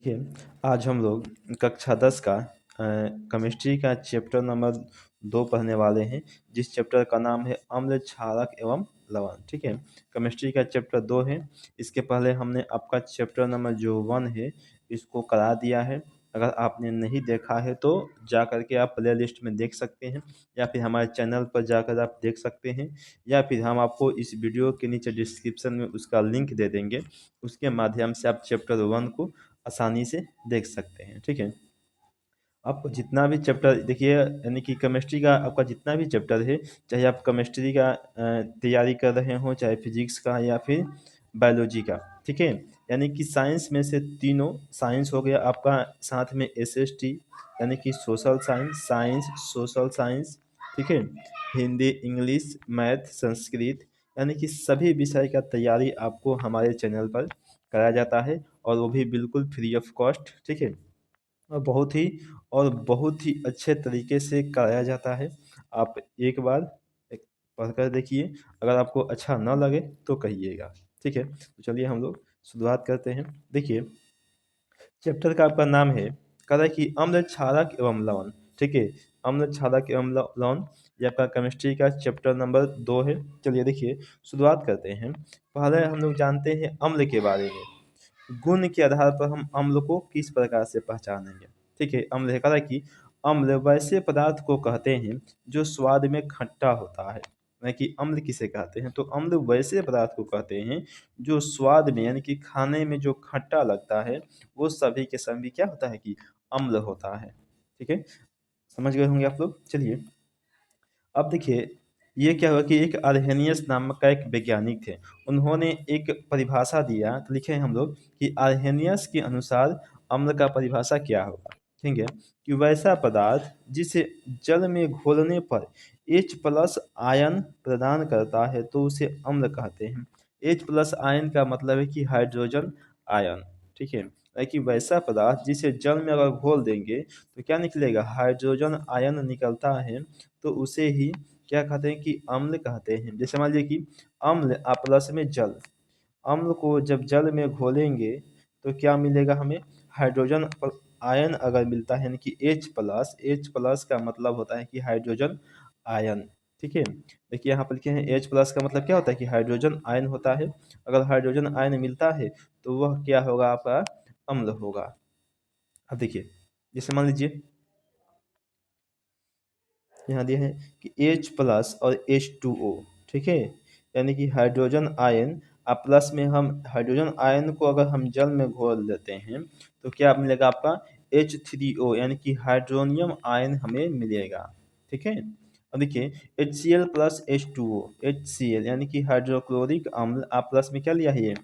देखिए, आज हम लोग कक्षा 10 का केमिस्ट्री का चैप्टर नंबर 2 पढ़ने वाले हैं, जिस चैप्टर का नाम है अम्ल, क्षारक एवं लवण। ठीक है, केमिस्ट्री का चैप्टर 2 है। इसके पहले हमने आपका चैप्टर नंबर जो 1 है इसको करा दिया है। अगर आपने नहीं देखा है तो जा कर के आप प्ले लिस्ट में देख सकते हैं, या फिर हमारे चैनल पर जाकर आप देख सकते हैं, या फिर हम आपको इस वीडियो के नीचे डिस्क्रिप्शन में उसका लिंक दे देंगे। उसके माध्यम से आप चैप्टर 1 को आसानी से देख सकते हैं। ठीक है, आपको जितना भी चैप्टर देखिए, यानी कि केमिस्ट्री का आपका जितना भी चैप्टर है, चाहे आप केमिस्ट्री का तैयारी कर रहे हो, चाहे फिजिक्स का या फिर बायोलॉजी का। ठीक है, यानी कि साइंस में से तीनों, साइंस हो गया आपका, साथ में एसएसटी यानी कि सोशल साइंस, सोशल साइंस। ठीक है, हिंदी, इंग्लिश, मैथ, संस्कृत, यानी कि सभी विषय का तैयारी आपको हमारे चैनल पर कराया जाता है, और वो भी बिल्कुल फ्री ऑफ कॉस्ट। ठीक है, और बहुत ही अच्छे तरीके से कराया जाता है। आप एक बार पढ़कर देखिए, अगर आपको अच्छा ना लगे तो कहिएगा। ठीक है, तो चलिए हम लोग शुरुआत करते हैं। देखिए, चैप्टर का आपका नाम है, कह रहा है कि अम्ल, क्षारक एवं लवण। ठीक है, अम्ल, क्षारक एवं लवण, ये आपका केमिस्ट्री का चैप्टर नंबर 2 है। चलिए देखिए, शुरुआत करते हैं। पहले हम लोग जानते हैं अम्ल के बारे में। गुण के आधार पर हम अम्ल को किस प्रकार से पहचानेंगे। ठीक है, अम्ल है, कहा कि अम्ल वैसे पदार्थ को कहते हैं जो स्वाद में खट्टा होता है। यानी कि अम्ल किसे कहते हैं, तो अम्ल वैसे पदार्थ को कहते हैं जो स्वाद में, यानी कि खाने में जो खट्टा लगता है, वो सभी के सभी क्या होता है कि अम्ल होता है। ठीक है, समझ गए होंगे आप लोग। चलिए, अब देखिए, ये क्या हुआ कि एक अर्हेनियस नामक का एक वैज्ञानिक थे। उन्होंने एक परिभाषा दिया, तो लिखे हैं हम लोग कि अर्हेनियस के अनुसार अम्ल का परिभाषा क्या होगा। ठीक है, कि वैसा पदार्थ जिसे जल में घोलने पर H+ आयन प्रदान करता है तो उसे अम्ल कहते हैं। H+ आयन का मतलब है कि हाइड्रोजन आयन। ठीक है, कि वैसा पदार्थ जिसे जल में अगर घोल देंगे तो क्या निकलेगा, हाइड्रोजन आयन निकलता है, तो उसे ही क्या कहते हैं कि अम्ल कहते हैं। जैसे मान लीजिए कि अम्ल प्लस में जल, अम्ल को जब जल में घोलेंगे तो क्या मिलेगा हमें, हाइड्रोजन आयन अगर मिलता है, यानी कि H+ का मतलब होता है कि हाइड्रोजन आयन। ठीक है, देखिए यहाँ पर लिखे हैं H+ का मतलब क्या होता है कि हाइड्रोजन आयन होता है। अगर हाइड्रोजन आयन मिलता है तो वह क्या होगा, आपका अम्ल होगा। अब देखिए, जैसे मान लीजिए यहाँ दिया है कि H+ और H2O। ठीक है, यानी कि हाइड्रोजन आयन, प्लस में हम हाइड्रोजन आयन को अगर हम जल में घोल देते हैं तो क्या मिलेगा, आपका H3O, यानी कि हाइड्रोनियम आयन हमें मिलेगा। ठीक है, अब देखिए HCl+H2O, HCl यानी कि हाइड्रोक्लोरिक अम्ल, प्लस में क्या लिया है ये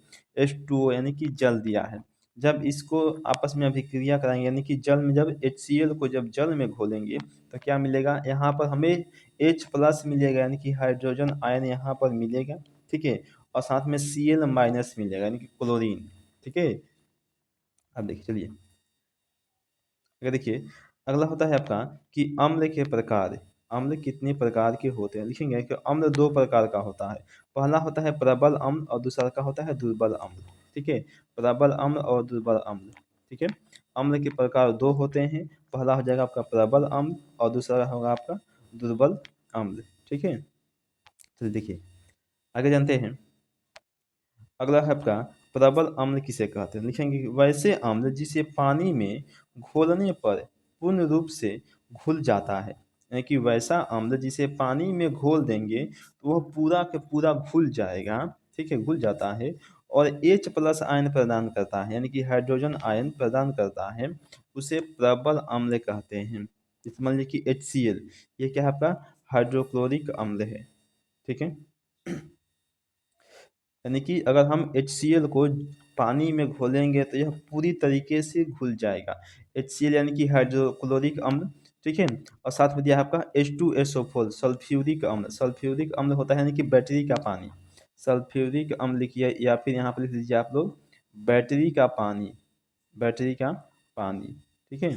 H2O, यानी कि जल दिया है। जब इसको आपस में अभिक्रिया कराएंगे, यानी कि जल में जब HCl को जब जल में घोलेंगे तो क्या मिलेगा, यहाँ पर हमें H+ मिलेगा, यानी कि हाइड्रोजन आयन यहाँ पर मिलेगा। ठीक है, और साथ में Cl- मिलेगा, यानी कि क्लोरीन। ठीक है, अब देखिए, चलिए अगर देखिए, अगला होता है आपका कि अम्ल के प्रकार। अम्ल कितने प्रकार के होते हैं, लिखेंगे कि अम्ल 2 प्रकार का होता है। पहला होता है प्रबल अम्ल और दूसरा का होता है दुर्बल अम्ल। ठीक है, प्रबल अम्ल और दुर्बल अम्ल। ठीक है, अम्ल के प्रकार 2 होते हैं। पहला हो जाएगा आपका प्रबल अम्ल और दूसरा होगा आपका दुर्बल अम्ल। ठीक है, तो देखिए आगे जानते हैं। अगला है आपका प्रबल अम्ल किसे कहते हैं, लिखेंगे कि वैसे अम्ल जिसे पानी में घोलने पर पूर्ण रूप से घुल जाता है। यानी कि वैसा अम्ल जिसे पानी में घोल देंगे तो वह पूरा के पूरा घुल जाएगा। ठीक है, घुल जाता है, और H+ आयन प्रदान करता है, यानी कि हाइड्रोजन आयन प्रदान करता है, उसे प्रबल अम्ल कहते हैं। जैसे मान लीजिए कि HCl, ये क्या है आपका हाइड्रोक्लोरिक अम्ल है। ठीक है, यानी कि अगर हम HCl को पानी में घोलेंगे तो यह पूरी तरीके से घुल जाएगा। HCl यानी कि हाइड्रोक्लोरिक अम्ल। ठीक है, और साथ में दिया है आपका H2SO4, सल्फ्यूरिक अम्ल। सल्फ्यूरिक अम्ल होता है यानी कि बैटरी का पानी। सल्फ्यूरिक अम्ल लिखिए, या फिर यहाँ पर लिख लीजिए आप लोग बैटरी का पानी, बैटरी का पानी। ठीक है,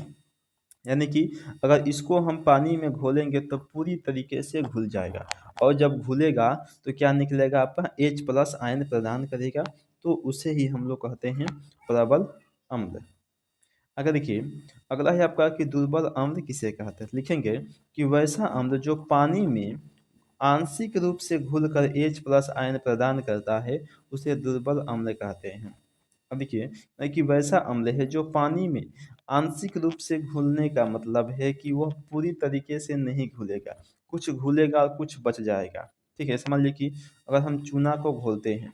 यानी कि अगर इसको हम पानी में घोलेंगे तो पूरी तरीके से घुल जाएगा, और जब घुलेगा तो क्या निकलेगा, आपका H+ आयन प्रदान करेगा, तो उसे ही हम लोग कहते हैं प्रबल अम्ल। अगर देखिए, अगला है आपका कि दुर्बल अम्ल किसे कहते हैं। लिखेंगे कि वैसा अम्ल जो पानी में आंशिक रूप से घुलकर H+ आयन प्रदान करता है, उसे दुर्बल अम्ल कहते हैं। अब देखिए कि वैसा अम्ल है जो पानी में आंशिक रूप से घुलने का मतलब है कि वह पूरी तरीके से नहीं घुलेगा, कुछ घुलेगा और कुछ बच जाएगा। ठीक है, समझ लीजिए कि अगर हम चूना को घोलते हैं,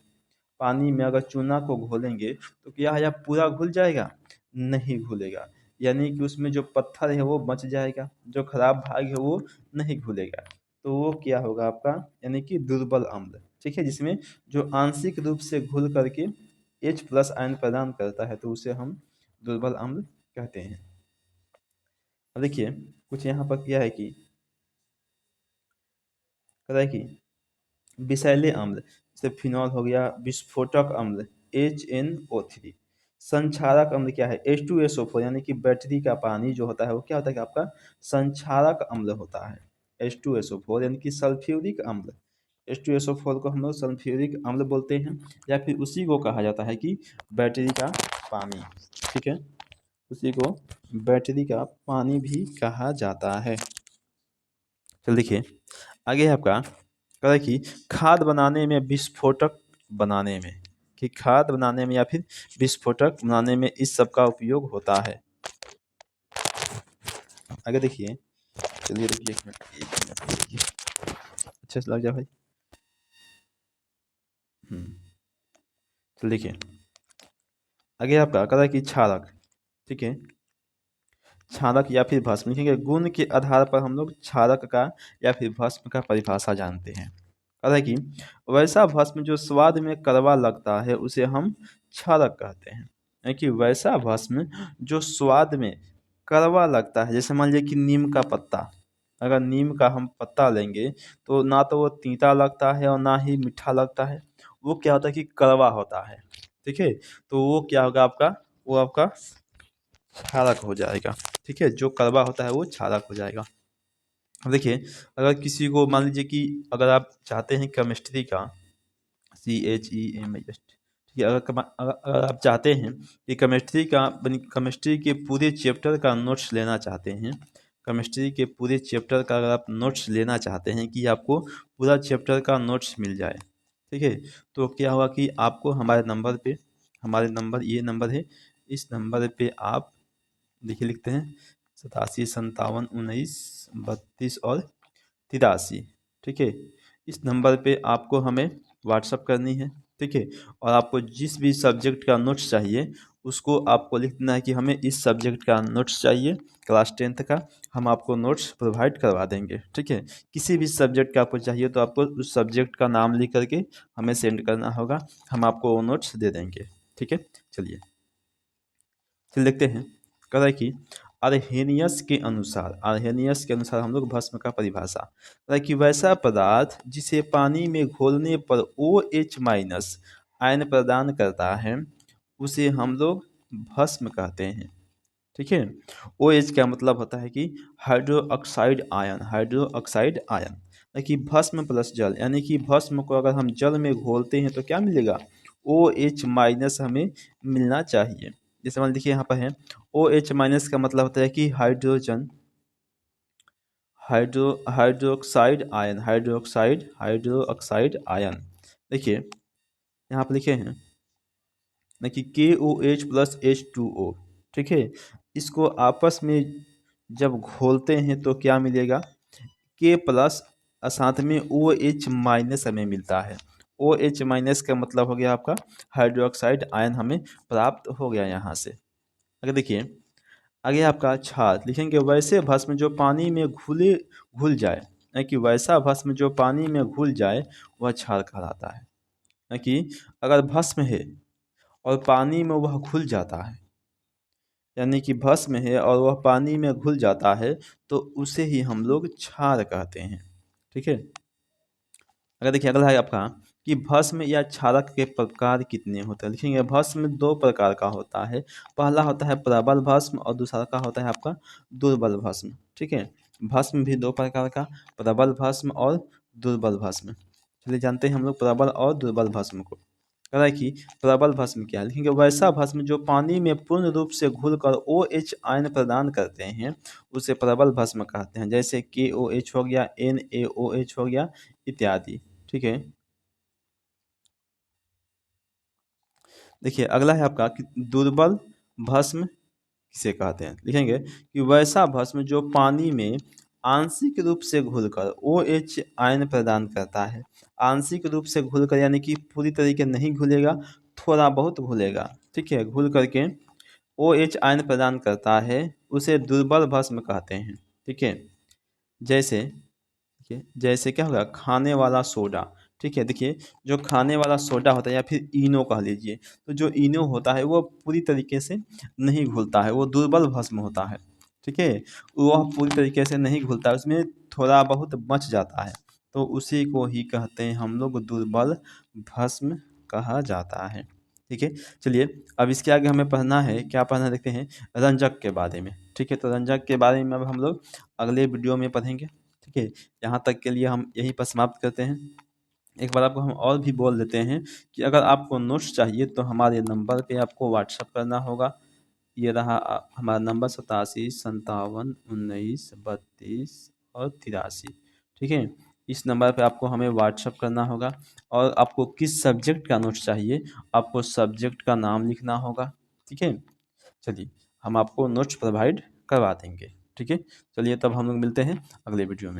पानी में अगर चूना को घोलेंगे तो क्या है, पूरा घुल जाएगा? नहीं घुलेगा। यानी कि उसमें जो पत्थर है वो बच जाएगा, जो खराब भाग है वो नहीं घुलेगा। तो वो क्या होगा आपका, यानी कि दुर्बल अम्ल। ठीक है, जिसमें जो आंशिक रूप से घुल करके H+ आयन प्रदान करता है, तो उसे हम दुर्बल अम्ल कहते हैं। अब देखिए कुछ यहाँ पर क्या है कि कहता है कि विषैले अम्ल जैसे फिनॉल हो गया, विस्फोटक अम्ल HNO3, संक्षारक अम्ल क्या है H2SO4, यानी कि बैटरी का पानी जो होता है वो क्या होता है कि आपका संक्षारक अम्ल होता है H2SO4, यानी कि सल्फ्यूरिक अम्ल। H2SO4 को हम लोग सल्फ्यूरिक अम्ल बोलते हैं, या फिर उसी को कहा जाता है कि बैटरी का पानी। ठीक है, उसी को बैटरी का पानी भी कहा जाता है। चल देखिए आगे है आपका, कह कि खाद बनाने में विस्फोटक बनाने में, कि खाद बनाने में या फिर विस्फोटक बनाने में इस सब का उपयोग होता है। आगे देखिए, चलिए रुकिए एक मिनट देखिए, अच्छे से लग जाए भाई। चल देखिए आगे आपका कह कि क्षारक। ठीक है, क्षारक या फिर भस्म, लिखेंगे गुण के आधार पर हम लोग क्षारक का या फिर भस्म का परिभाषा जानते हैं। कह कि वैसा भस्म जो स्वाद में कड़वा लगता है उसे हम क्षारक कहते हैं। यानी कि वैसा भस्म जो स्वाद में कड़वा लगता है, जैसे मान लीजिए कि नीम का पत्ता, अगर नीम का हम पत्ता लेंगे तो ना तो वो तीता लगता है और ना ही मीठा लगता है, वो क्या होता है कि कड़वा होता है। ठीक है, तो वो क्या होगा आपका, वो आपका क्षारक हो जाएगा। ठीक है, जो कड़वा होता है वो क्षारक हो जाएगा। अब देखिए, अगर किसी को मान लीजिए कि अगर आप चाहते हैं केमिस्ट्री का, CHEMIST, ठीक है, अगर आप चाहते हैं कि केमिस्ट्री के पूरे चैप्टर का नोट्स लेना चाहते हैं, केमिस्ट्री के पूरे चैप्टर का अगर आप नोट्स लेना चाहते हैं कि आपको पूरा चैप्टर का नोट्स मिल जाए, ठीक है, तो क्या होगा कि आपको हमारे नंबर पे, हमारे नंबर ये नंबर है, इस नंबर पे आप देखिए लिखते हैं 87 57 19 32 और 83। ठीक है, इस नंबर पे आपको हमें व्हाट्सअप करनी है। ठीक है, और आपको जिस भी सब्जेक्ट का नोट्स चाहिए उसको आपको लिख देना है कि हमें इस सब्जेक्ट का नोट्स चाहिए, क्लास 10th का, हम आपको नोट्स प्रोवाइड करवा देंगे। ठीक है, किसी भी सब्जेक्ट का आपको चाहिए तो आपको उस सब्जेक्ट का नाम लिख करके हमें सेंड करना होगा, हम आपको वो नोट्स दे देंगे। ठीक है, चलिए फिर देखते हैं। कह रहा है कि अर्हेनियस के अनुसार हम लोग भस्म का परिभाषा, कह रहा है कि वैसा पदार्थ जिसे पानी में घोलने पर OH- आयन प्रदान करता है उसे हम लोग भस्म कहते हैं। ठीक है, OH का मतलब होता है कि हाइड्रोक्साइड आयन, हाइड्रोक्साइड आयन, कि भस्म प्लस जल, यानी कि भस्म को अगर हम जल में घोलते हैं तो क्या मिलेगा, OH- हमें मिलना चाहिए। जैसे मान देखिए यहाँ पर है OH- का मतलब होता है कि hydrogen, hydroxide ion, hydroxide ion. देखिए यहाँ पर लिखे हैं ना कि KOH+H2O। ठीक है, इसको आपस में जब घोलते हैं तो क्या मिलेगा, K+ साथ में OH- हमें मिलता है। OH- का मतलब हो गया आपका हाइड्रोक्साइड आयन हमें प्राप्त हो गया यहाँ से। अगर देखिए आगे आपका क्षार, लिखेंगे वैसे भस्म जो पानी में घुल जाए, यानी कि वैसा भस्म जो पानी में घुल जाए वह क्षार कहलाता है। यानी कि अगर भस्म है और पानी में वह घुल जाता है, यानी कि भस्म है और वह पानी में घुल जाता है, तो उसे ही हम लोग क्षार कहते हैं। ठीक है, अगर देखिए अगला है आपका कि भस्म या क्षारक के प्रकार कितने होते हैं। लिखेंगे भस्म दो प्रकार का होता है, पहला होता है प्रबल भस्म और दूसरा का होता है आपका दुर्बल भस्म। ठीक है, भस्म भी दो प्रकार का, प्रबल भस्म और दुर्बल भस्म। चलिए जानते हैं हम लोग प्रबल और दुर्बल भस्म को। कह रहा है कि प्रबल भस्म क्या है, लिखेंगे वैसा भस्म जो पानी में पूर्ण रूप से घुलकर OH आयन प्रदान करते हैं उसे प्रबल भस्म कहते हैं, जैसे KOH हो गया, NaOH हो गया इत्यादि। ठीक है, देखिए अगला है आपका कि दुर्बल भस्म किसे कहते हैं, लिखेंगे कि वैसा भस्म जो पानी में आंशिक रूप से घुलकर OH आयन प्रदान करता है। आंशिक रूप से घुलकर यानी कि पूरी तरीके नहीं घुलेगा, थोड़ा बहुत घुलेगा, ठीक है, घुल करके OH आयन प्रदान करता है, उसे दुर्बल भस्म कहते हैं। ठीक है, जैसे ठीक है, जैसे क्या होगा खाने वाला सोडा। ठीक है, देखिए जो खाने वाला सोडा होता है या फिर इनो कह लीजिए, तो जो इनो होता है वो पूरी तरीके से नहीं घुलता है, वो दुर्बल भस्म होता है। ठीक है, वह पूरी तरीके से नहीं घुलता है, उसमें थोड़ा बहुत बच जाता है, तो उसी को ही कहते हैं हम लोग दुर्बल भस्म कहा जाता है। ठीक है, चलिए अब इसके आगे हमें पढ़ना है, क्या पढ़ना है देखते हैं, रंजक के बारे में। ठीक है, तो रंजक के बारे में अब हम लोग अगले वीडियो में पढ़ेंगे। ठीक है, यहाँ तक के लिए हम यहीं पर समाप्त करते हैं। एक बार आपको हम और भी बोल देते हैं कि अगर आपको नोट्स चाहिए तो हमारे नंबर पे आपको व्हाट्सअप करना होगा। ये रहा हमारा नंबर 87 57 19 32 और 83। ठीक है, इस नंबर पे आपको हमें व्हाट्सअप करना होगा और आपको किस सब्जेक्ट का नोट्स चाहिए, आपको सब्जेक्ट का नाम लिखना होगा। ठीक है, चलिए हम आपको नोट्स प्रोवाइड करवा देंगे। ठीक है, चलिए तब हम लोग मिलते हैं अगले वीडियो में।